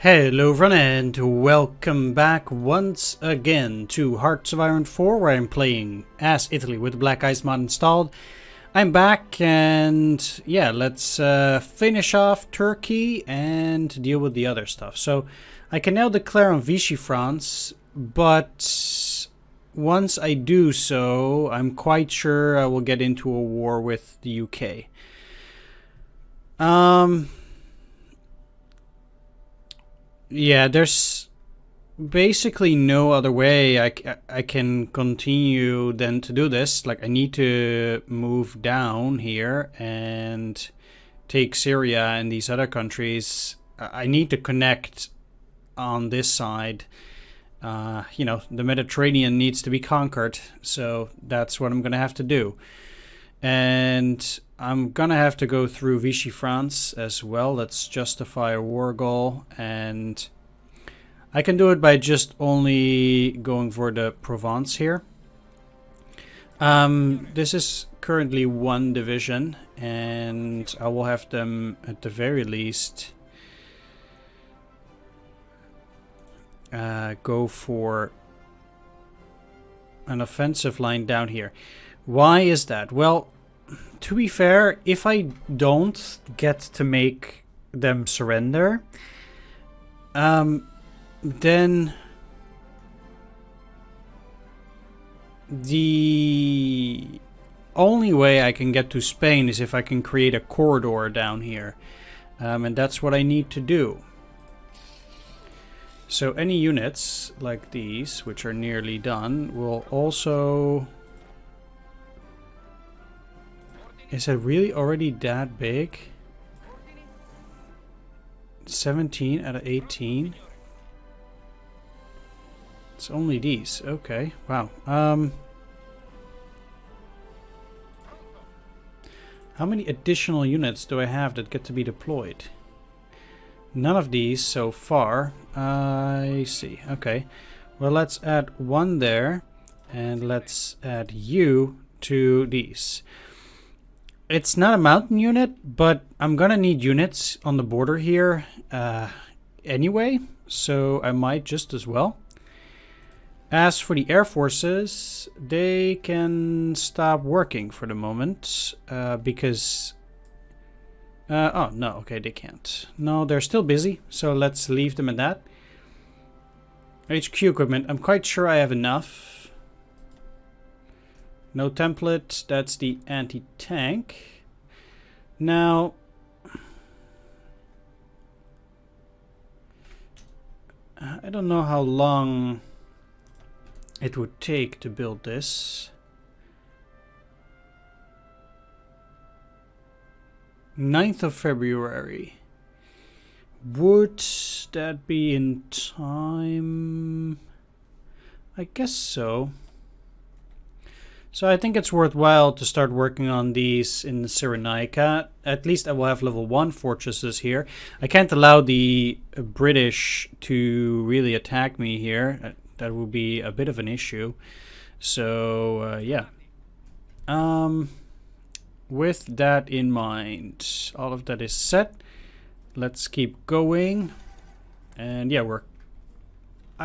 Hello everyone and welcome back once again to Hearts of Iron 4, where I'm playing as Italy with the Black Ice mod installed. I'm back and yeah, let's finish off Turkey and deal with the other stuff. So I can now declare on Vichy France, but once I do so, I'm quite sure I will get into a war with the UK. Yeah, there's basically no other way I can continue than to do this. Like, I need to move down here and take Syria and these other countries. I need to connect on this side. You know, the Mediterranean needs to be conquered, so that's what I'm gonna have to do. And I'm gonna have to go through Vichy France as well. Let's justify a war goal, and I can do it by just only going for the Provence here. This is currently one division, and I will have them at the very least go for an offensive line down here. Why is that? Well, to be fair, if I don't get to make them surrender, then the only way I can get to Spain is if I can create a corridor down here. And that's what I need to do. So any units like these, which are nearly done, will also... Is it really already that big? 17 out of 18? It's only these. Okay. Wow. How many additional units do I have that get to be deployed? None of these so far. I see. Okay. Well, let's add one there. And let's add you to these. It's not a mountain unit, but I'm gonna need units on the border here anyway, so I might just as well. As for the air forces, they can stop working for the moment because... oh, no, okay, they can't. No, they're still busy, so let's leave them at that. HQ equipment, I'm quite sure I have enough. No template, that's the anti-tank. Now, I don't know how long it would take to build this. 9th of February. Would that be in time? I guess so. So I think it's worthwhile to start working on these in Cyrenaica. At least I will have level 1 fortresses here. I can't allow the British to really attack me here. That would be a bit of an issue. So yeah. With that in mind, all of that is set. Let's keep going. And yeah, we're...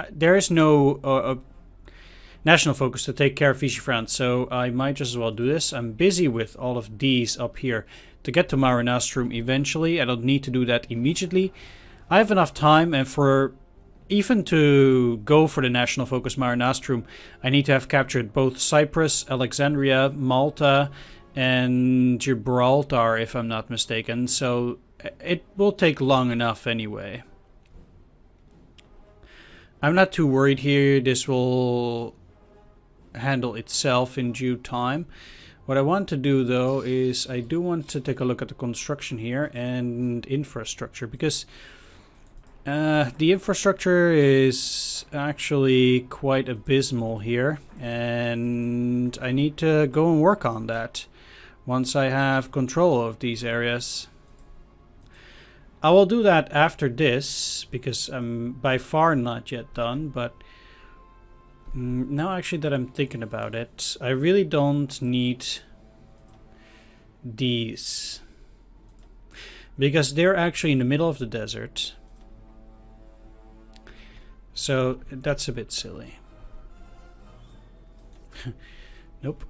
there is no... national focus to take care of Vichy France, so I might just as well do this. I'm busy with all of these up here to get to Mare Nostrum eventually. I don't need to do that immediately. I have enough time, and for even to go for the national focus Mare Nostrum, I need to have captured both Cyprus, Alexandria, Malta, and Gibraltar, if I'm not mistaken. So it will take long enough anyway. I'm not too worried here. This will handle itself in due time. What I want to do though is I do want to take a look at the construction here and infrastructure, because the infrastructure is actually quite abysmal here, and I need to go and work on that once I have control of these areas. I will do that after this, because I'm by far not yet done, but now actually that I'm thinking about it, I really don't need these, because they're actually in the middle of the desert. So that's a bit silly. Nope.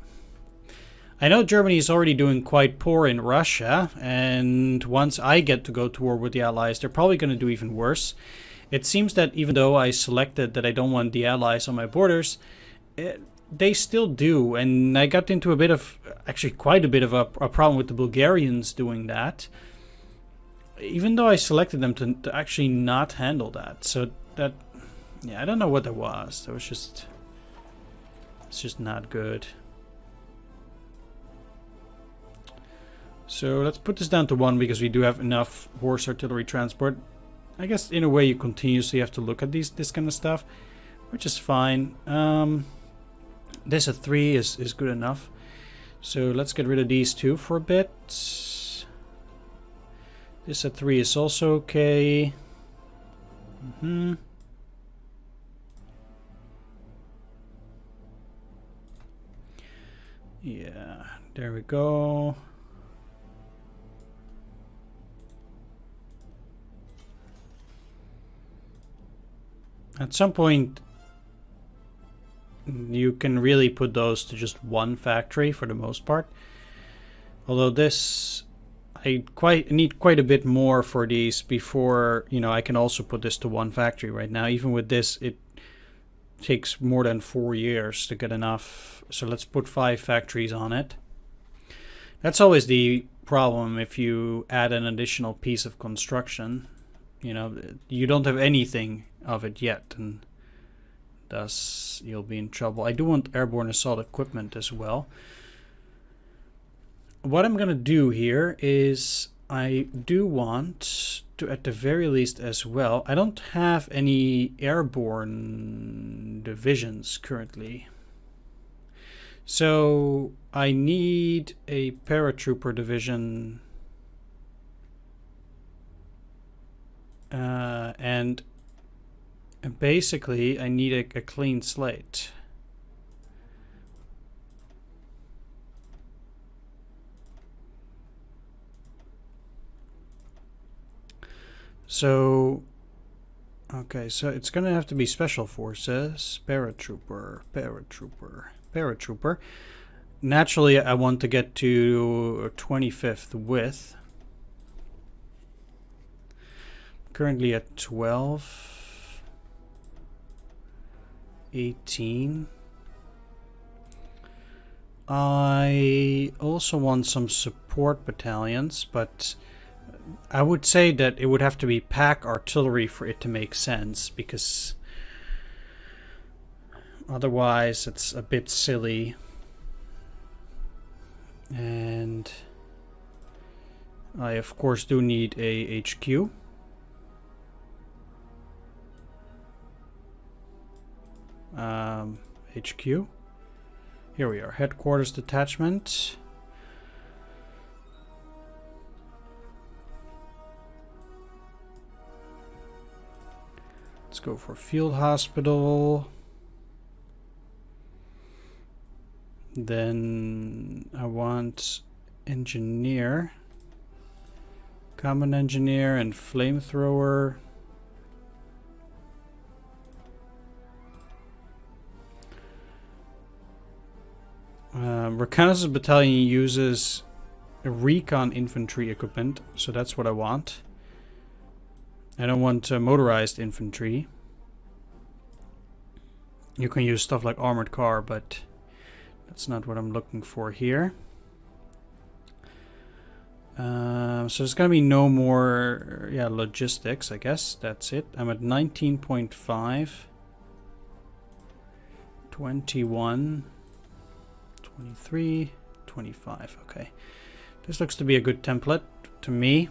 I know Germany is already doing quite poor in Russia, and once I get to go to war with the Allies, they're probably going to do even worse. It seems that even though I selected that I don't want the Allies on my borders, they still do, and I got into a bit of, actually quite a bit of a problem with the Bulgarians doing that. Even though I selected them to actually not handle that. So that, yeah, I don't know what that was. That was just, it's just not good. So let's put this down to 1 because we do have enough horse artillery transport. I guess in a way you continuously have to look at this kind of stuff, which is fine. This at 3 is good enough. So let's get rid of these two for a bit. This at 3 is also okay. Yeah, there we go. At some point, you can really put those to just 1 factory for the most part. Although this, I need quite a bit more for these before, you know, I can also put this to 1 factory right now. Even with this, it takes more than 4 years to get enough. So let's put 5 factories on it. That's always the problem if you add an additional piece of construction. You know, you don't have anything of it yet, and thus you'll be in trouble. I do want airborne assault equipment as well. What I'm gonna do here is I do want to, at the very least as well, I don't have any airborne divisions currently. So I need a paratrooper division. And basically I need a clean slate. So, okay, so it's gonna have to be special forces, paratrooper. Naturally, I want to get to 25th width. Currently at 12, 18. I also want some support battalions, but I would say that it would have to be pack artillery for it to make sense, because otherwise it's a bit silly. And I of course do need a HQ. HQ. Here we are, headquarters detachment. Let's go for field hospital. Then I want engineer, common engineer, and flamethrower. Reconnaissance battalion uses recon infantry equipment, so that's what I want. I don't want motorized infantry. You can use stuff like armored car, but that's not what I'm looking for here. So there's gonna be no more, yeah, logistics, I guess. That's it. I'm at 19.5. 21. 23, 25, okay. This looks to be a good template to me.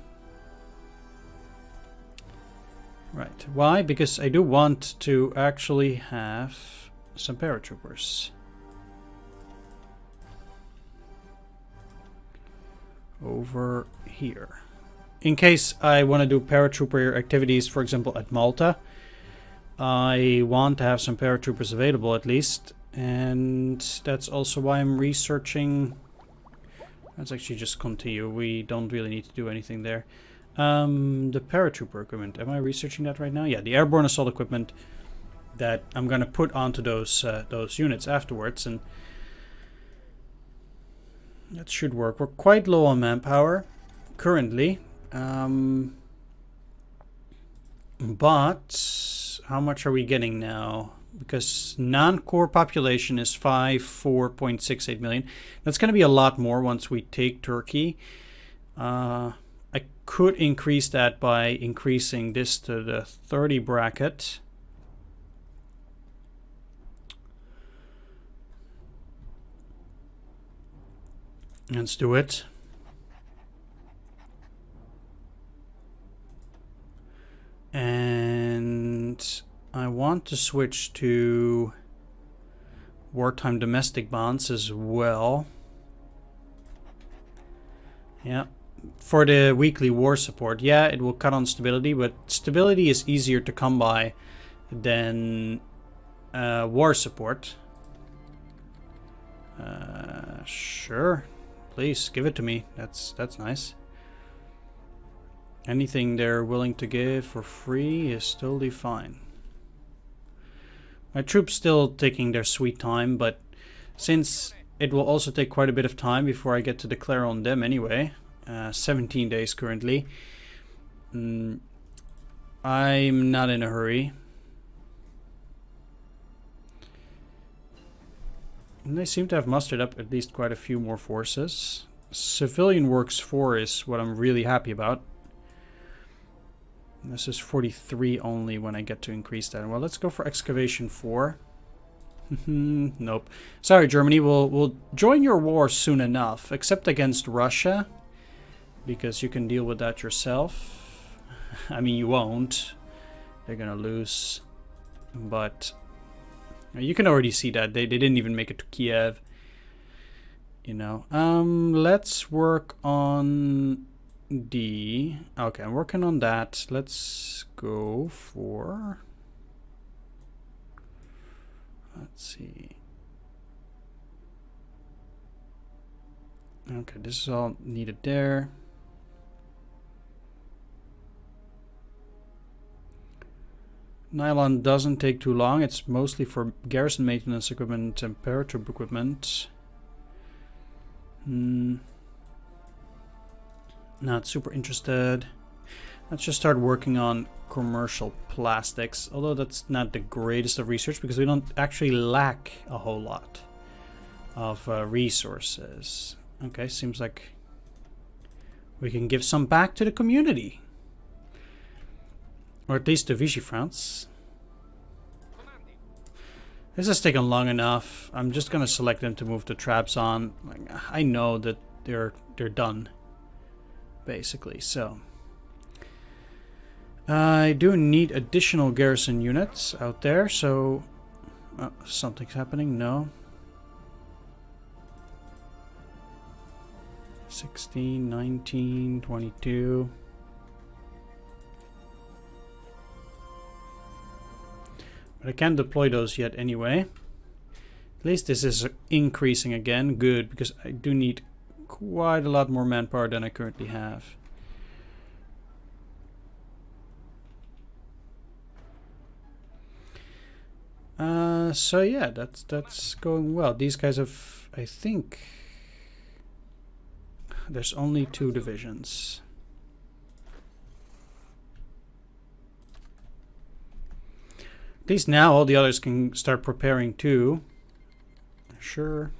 Right, why? Because I do want to actually have some paratroopers. Over here. In case I want to do paratrooper activities, for example, at Malta, I want to have some paratroopers available at least. And that's also why I'm researching. Let's actually just continue. We don't really need to do anything there. The paratrooper equipment. Am I researching that right now? Yeah, the airborne assault equipment. that I'm gonna put onto those units afterwards, and that should work. We're quite low on manpower currently, but how much are we getting now? Because non-core population is 4.68 million. That's going to be a lot more once we take Turkey. I could increase that by increasing this to the 30 bracket. Let's do it. And I want to switch to wartime domestic bonds as well. Yeah, for the weekly war support. Yeah, it will cut on stability, but stability is easier to come by than war support. Sure, please give it to me. That's nice. Anything they're willing to give for free is totally fine. My troops still taking their sweet time, but since it will also take quite a bit of time before I get to declare on them anyway, 17 days currently, I'm not in a hurry. And they seem to have mustered up at least quite a few more forces. Civilian works 4 is what I'm really happy about. This is 43 only when I get to increase that. Well, let's go for excavation 4. Nope. Sorry, Germany. We'll join your war soon enough, except against Russia, because you can deal with that yourself. I mean, you won't. They're gonna lose. But you can already see that they didn't even make it to Kiev. You know. Let's work on D. Okay, I'm working on that. Let's go for... Let's see. Okay, this is all needed there. Nylon doesn't take too long. It's mostly for garrison maintenance equipment and paratroop equipment. Not super interested. Let's just start working on commercial plastics, although that's not the greatest of research because we don't actually lack a whole lot of resources. Okay, seems like we can give some back to the community, or at least to Vichy France. This has taken long enough. I'm just gonna select them to move the traps on. I know that they're done, basically. So I do need additional garrison units out there. So something's happening. No. 16, 19, 22. But I can't deploy those yet anyway. At least this is increasing again. Good, because I do need quite a lot more manpower than I currently have. So yeah, that's going well. These guys have, I think, there's only 2 divisions. At least now all the others can start preparing too. Sure.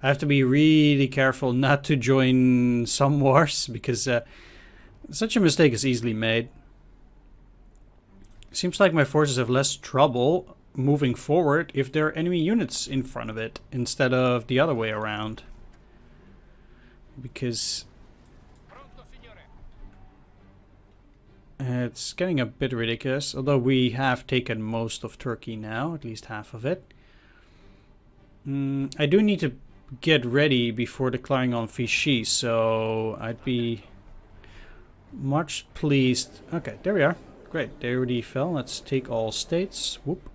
I have to be really careful not to join some wars because such a mistake is easily made. Seems like my forces have less trouble moving forward if there are enemy units in front of it instead of the other way around. Because it's getting a bit ridiculous, although we have taken most of Turkey now, at least half of it. I do need to get ready before declaring on Vichy, so I'd be much pleased. Okay, there we are. Great, they already fell. Let's take all states. Whoop.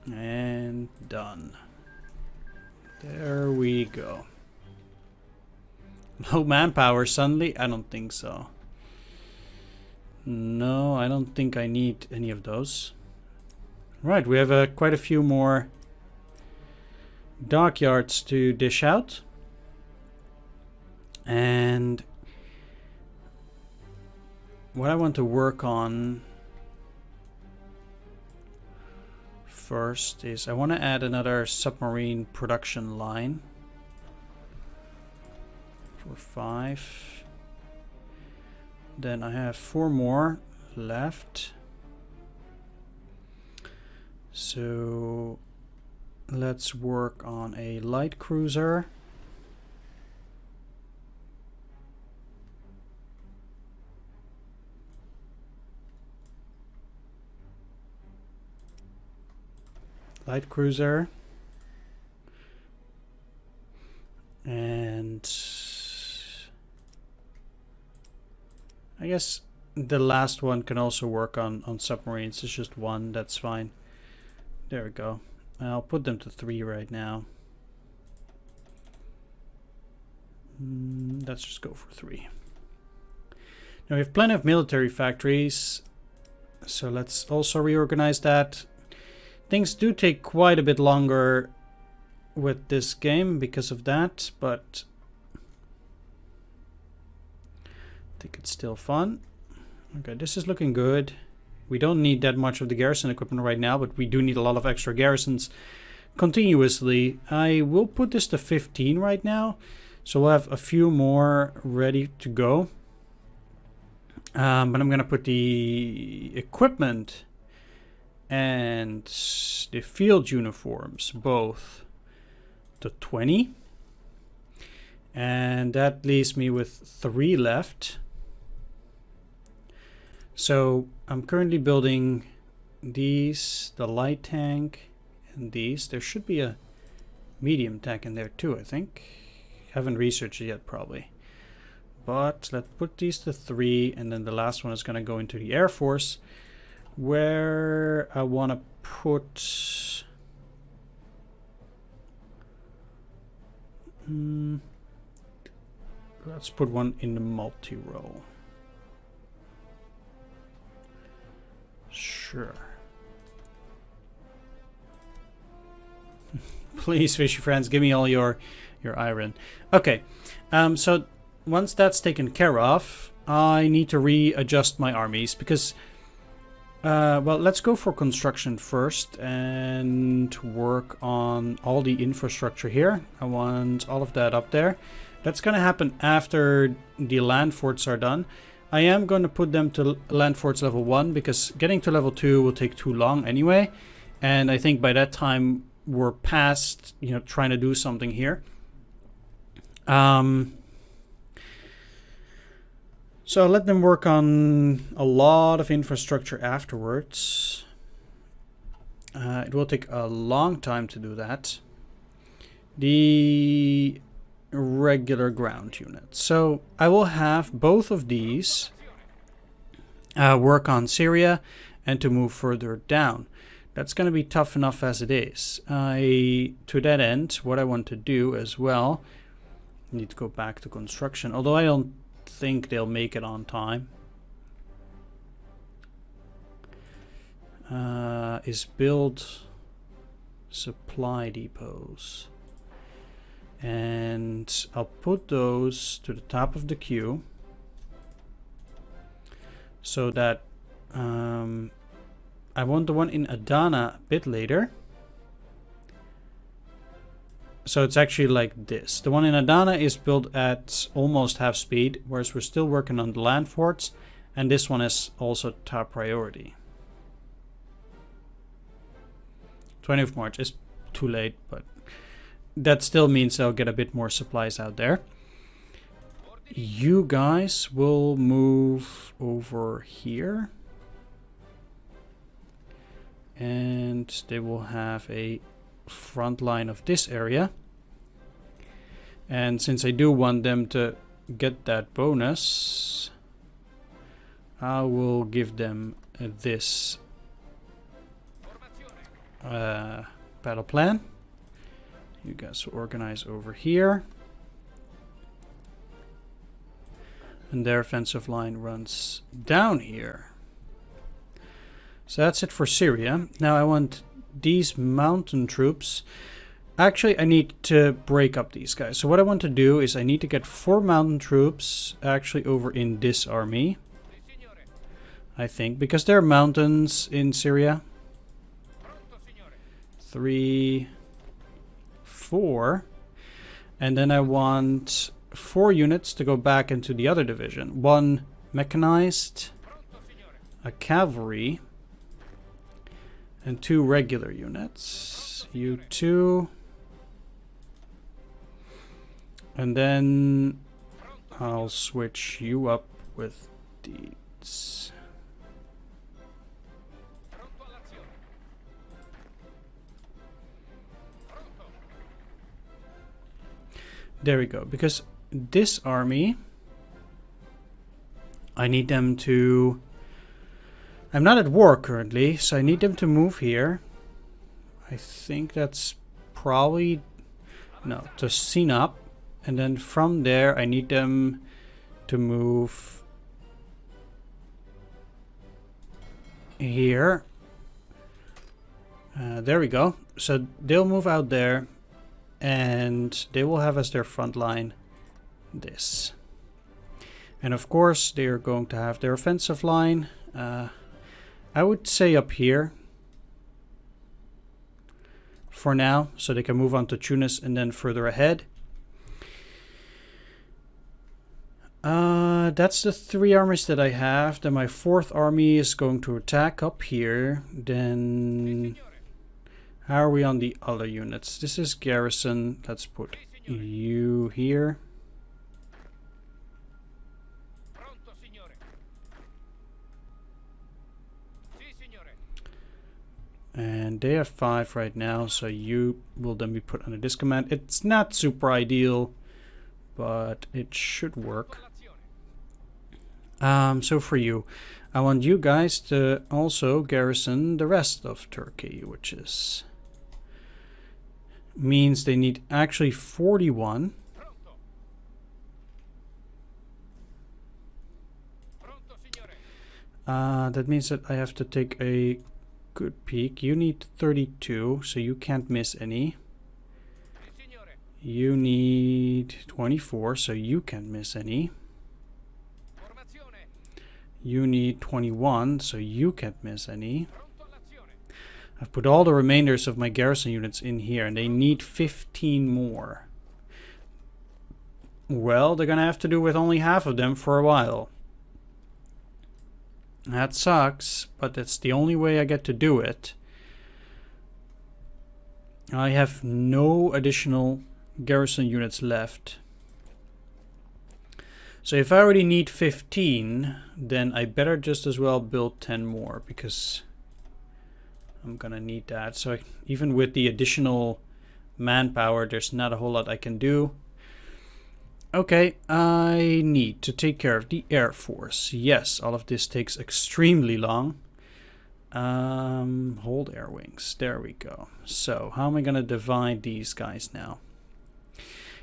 And done. There we go. Low manpower suddenly? I don't think so. No, I don't think I need any of those. Right, we have quite a few more dockyards to dish out. And what I want to work on first is I want to add another submarine production line for 5. Then I have 4 more left. So let's work on a light cruiser. Light cruiser. And I guess the last one can also work on submarines. It's just 1, that's fine. There we go. I'll put them to 3 right now. Let's just go for 3. Now we have plenty of military factories, so let's also reorganize that. Things do take quite a bit longer with this game because of that, but I think it's still fun. Okay, this is looking good. We don't need that much of the garrison equipment right now, but we do need a lot of extra garrisons continuously. I will put this to 15 right now, so we'll have a few more ready to go. But I'm going to put the equipment and the field uniforms both to 20. And that leaves me with 3 left. So I'm currently building these, the light tank, and these. There should be a medium tank in there too, I think. Haven't researched it yet, probably. But let's put these to 3, and then the last one is going to go into the Air Force, where I want to put... let's put one in the multi-row. Sure. Please, fishy friends, give me all your iron. Okay, so once that's taken care of, I need to readjust my armies because, well, let's go for construction first and work on all the infrastructure here. I want all of that up there. That's going to happen after the land forts are done. I am going to put them to land forts level 1 because getting to level 2 will take too long anyway. And I think by that time we're past, you know, trying to do something here. So I'll let them work on a lot of infrastructure afterwards. It will take a long time to do that. The regular ground unit. So I will have both of these work on Syria and to move further down. That's going to be tough enough as it is. To that end, what I want to do as well, I need to go back to construction, although I don't think they'll make it on time, is build supply depots. And I'll put those to the top of the queue so that I want the one in Adana a bit later. So it's actually like this. The one in Adana is built at almost half speed, whereas we're still working on the land forts, and this one is also top priority. 20th of March is too late, but that still means I'll get a bit more supplies out there. You guys will move over here. And they will have a front line of this area. And since I do want them to get that bonus, I will give them this battle plan. You guys will organize over here. And their offensive line runs down here. So that's it for Syria. Now I want these mountain troops. Actually, I need to break up these guys. So what I want to do is I need to get 4 mountain troops actually over in this army. I think, because there are mountains in Syria. 3, 4. And then I want 4 units to go back into the other division. 1 mechanized, a cavalry, and 2 regular units. You 2. And then I'll switch you up with these. There we go. Because this army, I need them to... I'm not at war currently, so I need them to move here. I think that's probably... No, to Sinop. And then from there, I need them to move here. There we go. So they'll move out there, and they will have as their front line this. And of course, they are going to have their offensive line. I would say up here for now, so they can move on to Tunis and then further ahead. That's the 3 armies that I have. Then my 4th army is going to attack up here. Then how are we on the other units? This is garrison. Let's put you here. And they have 5 right now, so you will then be put under this command. It's not super ideal, but it should work. So for you, I want you guys to also garrison the rest of Turkey, which is means they need actually 41. That means that I have to take a good peek. You need 32, so you can't miss any. You need 24, so you can't miss any. You need 21, so you can't miss any. I've put all the remainders of my garrison units in here, and they need 15 more. Well, they're gonna have to do with only half of them for a while. That sucks, but that's the only way I get to do it. I have no additional garrison units left. So if I already need 15, then I better just as well build 10 more, because I'm gonna need that. So even with the additional manpower, there's not a whole lot I can do. Okay, I need to take care of the Air Force. Yes, all of this takes extremely long. Hold air wings. There we go. So how am I gonna divide these guys now?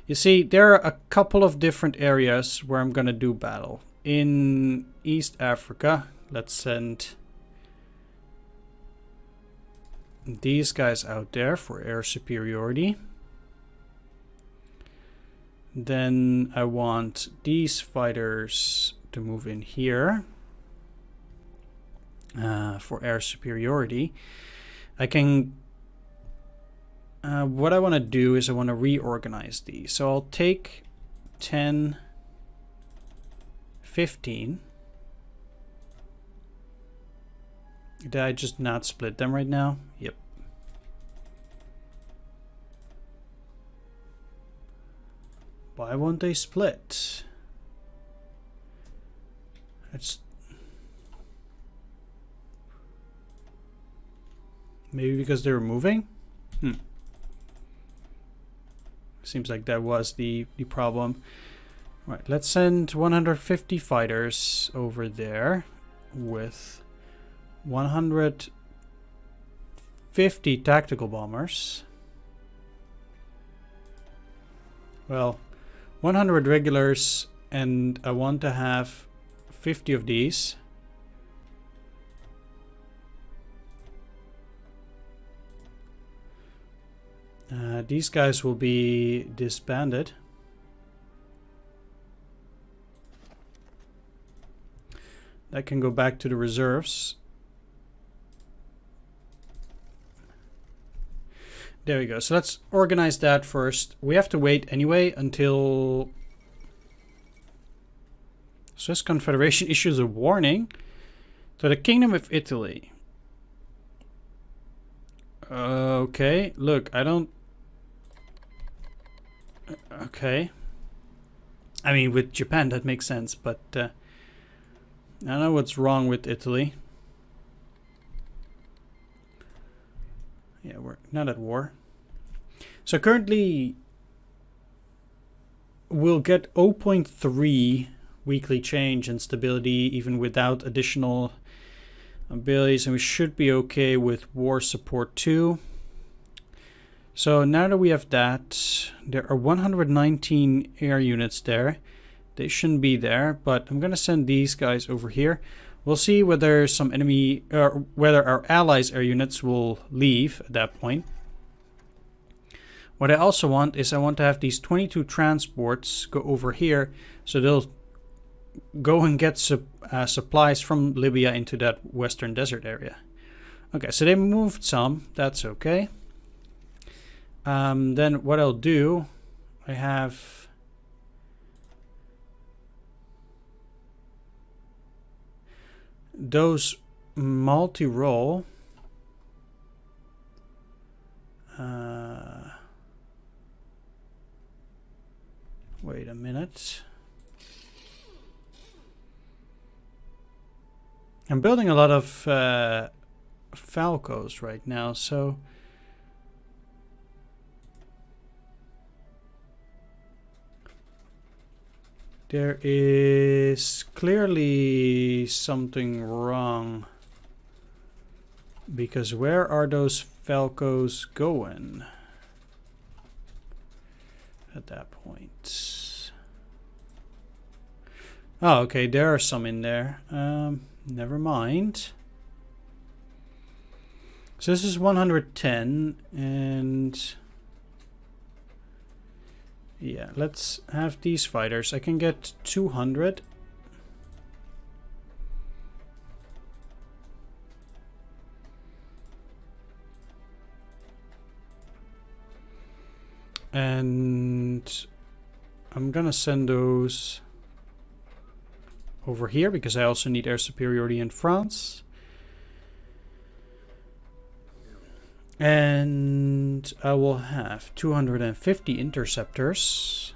You see, there are a couple of different areas where I'm gonna do battle. In East Africa, let's send these guys out there for air superiority. Then I want these fighters to move in here for air superiority. I can... what I want to do is I want to reorganize these. So I'll take 10, 15. Did I just not split them right now? Yep. Why won't they split? It's maybe because they were moving? Seems like that was the problem. Right, let's send 150 fighters over there with 150 tactical bombers. Well, 100 regulars and I want to have 50 of these. These guys will be disbanded. That can go back to the reserves. There we go. So let's organize that first. We have to wait anyway until Swiss Confederation issues a warning to the Kingdom of Italy. Okay, look, I don't... Okay. I mean, with Japan that makes sense, but I don't know what's wrong with Italy. Yeah, we're not at war. So currently we'll get 0.3 weekly change and stability even without additional abilities, and we should be okay with war support too. So now that we have that, there are 119 air units there. They shouldn't be there, but I'm gonna send these guys over here. We'll see whether some enemy, or whether our allies' air units will leave at that point. What I also want is I want to have these 22 transports go over here, so they'll go and get supplies from Libya into that western desert area. Okay, so they moved some. That's okay. Then what I'll do, I have... those multi-role. Wait a minute. I'm building a lot of Falcos right now, so there is clearly something wrong, because where are those Falcos going at that point? Oh, okay, there are some in there. Never mind. So this is 110, and yeah, let's have these fighters. I can get 200. And I'm gonna send those over here because I also need air superiority in France. And I will have 250 interceptors.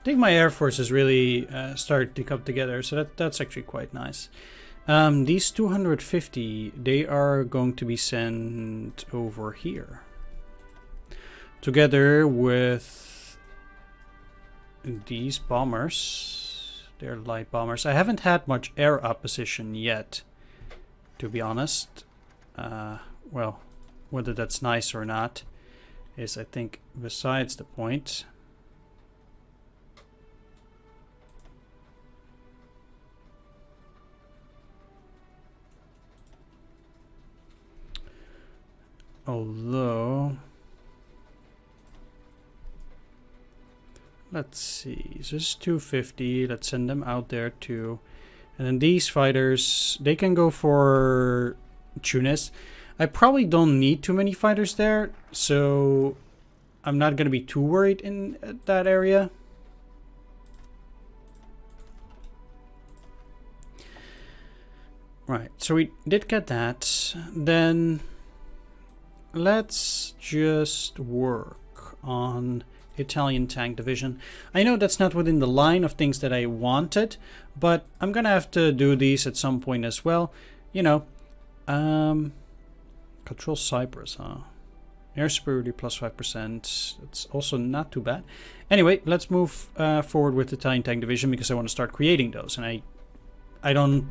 I think my air force has really started to come together, so that's actually quite nice. These 250, they are going to be sent over here, together with these bombers. They're light bombers. I haven't had much air opposition yet, to be honest. Well, whether that's nice or not is, I think, besides the point. Although, let's see, so this is 250, let's send them out there too. And then these fighters, they can go for Tunis. I probably don't need too many fighters there, so I'm not going to be too worried in that area. Right, so we did get that. Then let's just work on Italian tank division. I know that's not within the line of things that I wanted, but I'm gonna have to do these at some point as well. You know, control Cyprus, huh? Air superiority plus 5%. That's also not too bad. Anyway, let's move forward with the Italian tank division because I want to start creating those. And I don't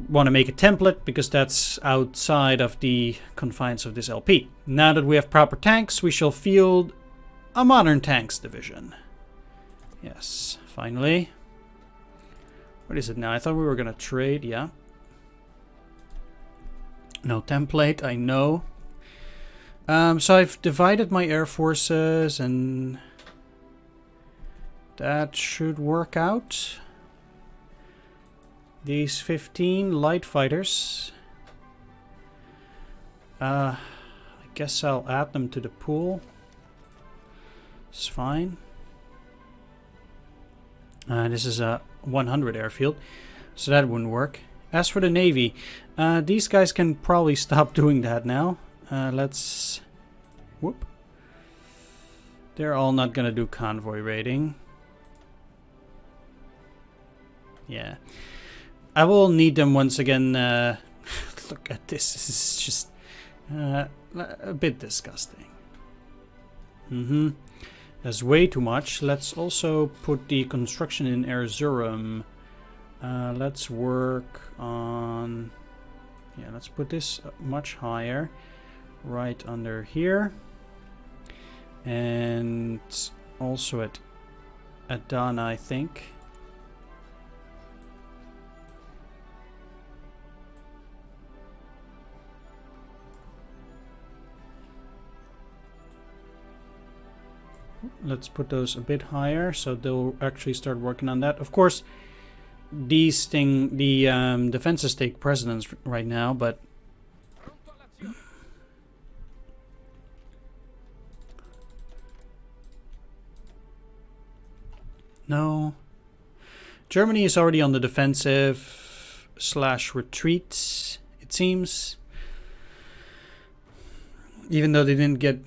want to make a template because that's outside of the confines of this LP. Now that we have proper tanks, we shall field a modern tanks division. Yes, finally. What is it now? I thought we were going to trade, yeah. No template, I know. So I've divided my air forces and that should work out. These 15 light fighters. I guess I'll add them to the pool. It's fine. This is a 100 airfield, so that wouldn't work. As for the Navy, these guys can probably stop doing that now. Let's... Whoop. They're all not gonna do convoy raiding. Yeah. I will need them once again. Look at this. This is just a bit disgusting. That's way too much. Let's also put the construction in Erzurum. Let's work on... Yeah, let's put this much higher. Right under here. And also at Adana, I think. Let's put those a bit higher so they'll actually start working on that. Of course, the defenses take precedence right now, but no. Germany is already on the defensive / retreat, it seems. Even though they didn't get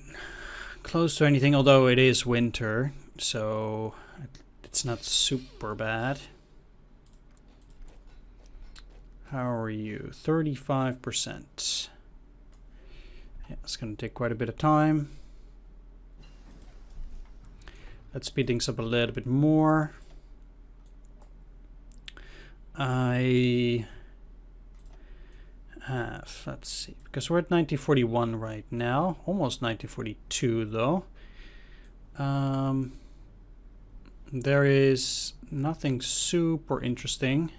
close to anything, although it is winter, so it's not super bad. How are you? 35%. Yeah, it's going to take quite a bit of time. Let's speed things up a little bit more. I have, let's see, because we're at 1941 right now, almost 1942 though. There is nothing super interesting.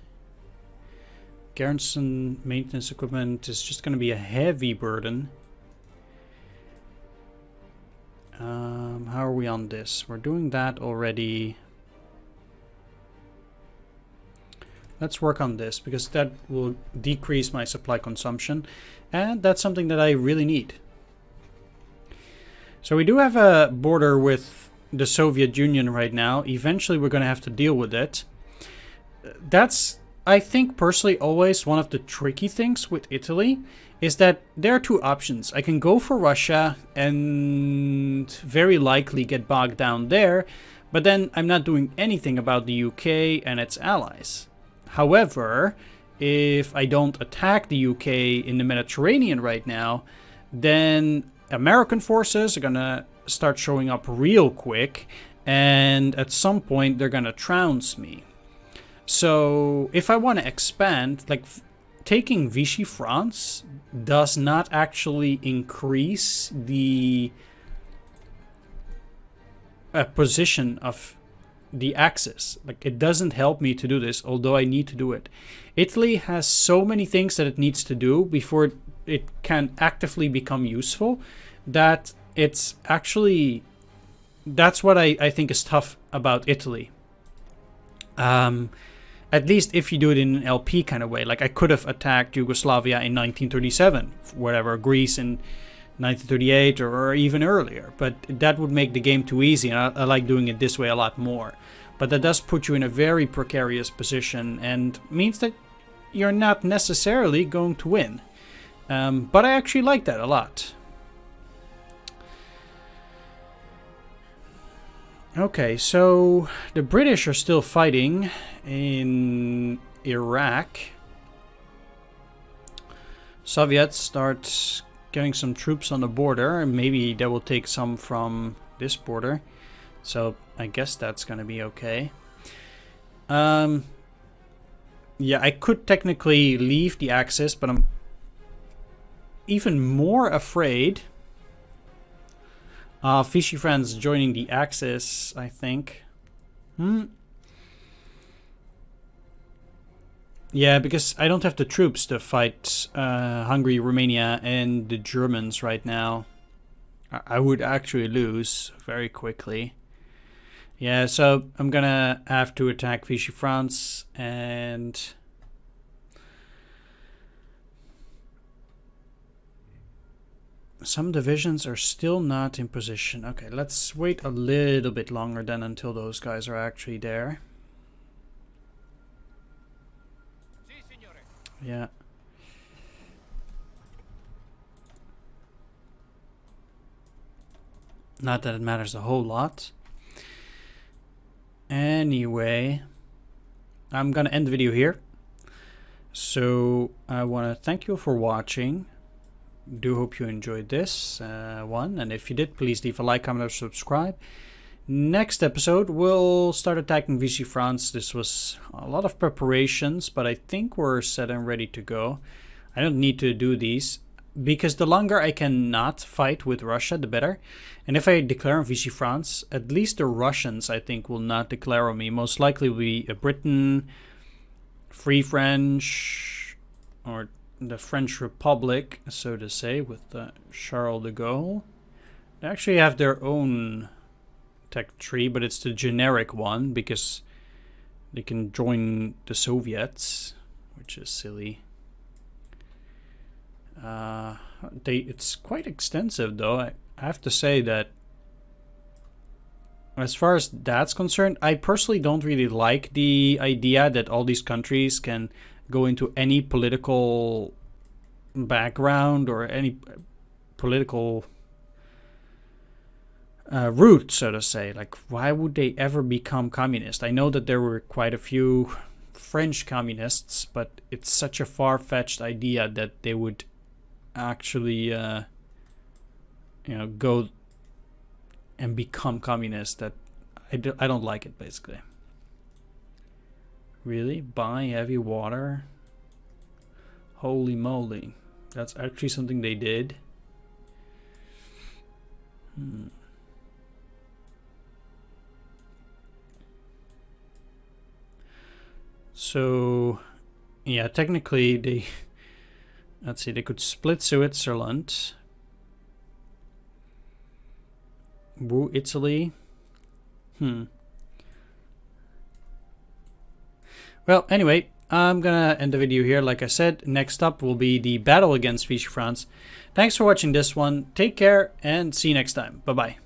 Garrison maintenance equipment is just going to be a heavy burden. How are we on this? We're doing that already. Let's work on this because that will decrease my supply consumption, and that's something that I really need. So we do have a border with the Soviet Union right now. Eventually we're going to have to deal with it. That's, I think personally, always one of the tricky things with Italy is that there are two options. I can go for Russia and very likely get bogged down there, but then I'm not doing anything about the UK and its allies. However, if I don't attack the UK in the Mediterranean right now, then American forces are going to start showing up real quick, and at some point they're going to trounce me. So if I want to expand, like taking Vichy France does not actually increase the position of the axis. Like, it doesn't help me to do this, although I need to do it. Italy has so many things that it needs to do before it can actively become useful that it's actually, that's what I think is tough about Italy. At least if you do it in an LP kind of way. Like, I could have attacked Yugoslavia in 1937, whatever, Greece in 1938 or even earlier, but that would make the game too easy, and I like doing it this way a lot more. But that does put you in a very precarious position and means that you're not necessarily going to win. But I actually like that a lot. Okay, so the British are still fighting in Iraq. Soviets start getting some troops on the border, and maybe they will take some from this border. So I guess that's gonna be okay. Yeah, I could technically leave the Axis, but I'm even more afraid of Vichy France joining the Axis, I think. Yeah, because I don't have the troops to fight Hungary, Romania, and the Germans right now. I would actually lose very quickly. Yeah, so I'm gonna have to attack Vichy France, and some divisions are still not in position. Okay, let's wait a little bit longer then until those guys are actually there. Yeah. Not that it matters a whole lot. Anyway, I'm gonna end the video here. So I want to thank you for watching. Do hope you enjoyed this one, and if you did, please leave a like, comment, or subscribe. Next episode, we'll start attacking Vichy France. This was a lot of preparations, but I think we're set and ready to go. I don't need to do these, because the longer I cannot fight with Russia, the better. And if I declare on Vichy France, at least the Russians, I think, will not declare on me. Most likely will be Britain, Free French, or the French Republic, so to say, with Charles de Gaulle. They actually have their own tech tree, but it's the generic one, because they can join the Soviets, which is silly. It's quite extensive, though. I have to say that as far as that's concerned, I personally don't really like the idea that all these countries can go into any political background or any political route, so to say. Like, why would they ever become communist? I know that there were quite a few French communists, but it's such a far-fetched idea that they would actually go and become communist. That I don't like it, basically. Really? Buy heavy water? Holy moly. That's actually something they did. So, yeah, technically they... Let's see, they could split Switzerland. Woo, Italy. Well, anyway, I'm gonna end the video here. Like I said, next up will be the battle against Vichy France. Thanks for watching this one. Take care and see you next time. Bye-bye.